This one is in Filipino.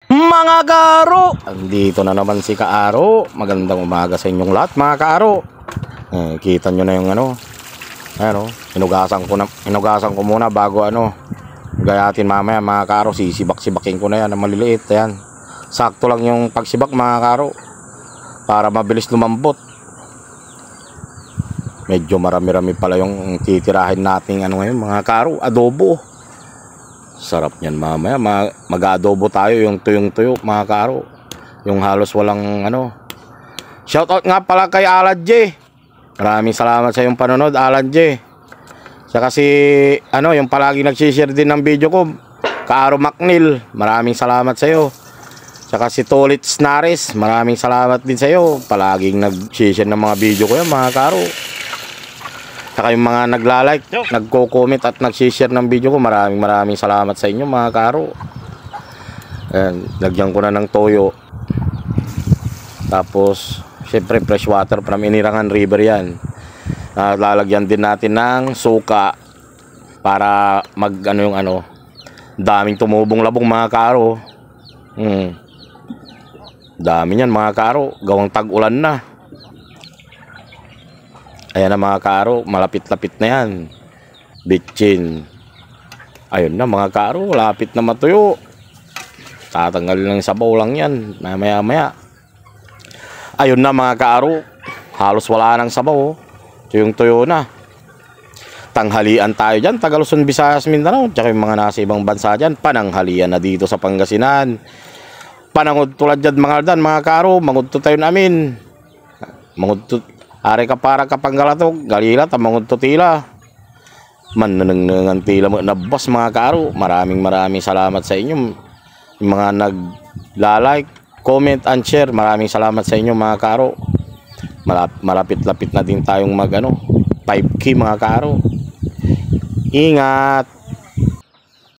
Mga kaaro, andito na naman si Kaaro. Magandang umaga sa inyong lahat mga Kaaro. Kita nyo na yung hinugasan ko muna bago gayatin mamaya mga Kaaro. Sisibak-sibakin ko na yan na maliliit. Ayan. Sakto lang yung pagsibak mga Kaaro para mabilis lumambot. Medyo marami-rami pala yung titirahin nating ngayon mga Kaaro, adobo. Sarap niyan mamaya, mag-adobo tayo yung tuyong-tuyo mga Kaaro. Yung halos walang Shoutout nga pala kay Alan J. Maraming salamat sa iyong panonood, Alan J. Saka si yung palagi nag-share din ng video ko, Kaaro Macnil. Maraming salamat sa iyo. Saka si Tolit Snares, maraming salamat din sa iyo. Palaging nag-share ng mga video ko yan mga Kaaro. Saka yung mga nagla-like, nagko-comment at nag-share ng video ko, maraming salamat sa inyo mga Kaaro. Ayan, lagyan ko na ng toyo. Tapos syempre fresh water from Inirangan River yan. Lalagyan din natin ng suka para daming tumubong labong mga Kaaro. Dami niyan mga Kaaro, gawang tag-ulan na. Ayan na mga Kaaro, malapit-lapit na yan. Bitchin. Ayun na mga Kaaro, lapit na matuyo. Tatanggalin ng sabaw lang yan, maya-maya. Ayun na mga Kaaro, halos wala nang sabaw. Tuyong-tuyo na. Tanghalian tayo dyan, Taga Luzon, Visayas, Mindanao. Tsaka yung mga nasa ibang bansa dyan, pananghalian na dito sa Pangasinan. Panangod tulad dyan mga Kaaro, mangudto tayo namin. Mangudto. Are ka para kapanggalatok, galila, tamangod to tila. Mananang tila mo nabas mga Kaaro. Maraming salamat sa inyo. Yung mga nag-like, comment and share. Maraming salamat sa inyo mga Kaaro. Malapit-lapit na din tayong 5K mga Kaaro. Ingat!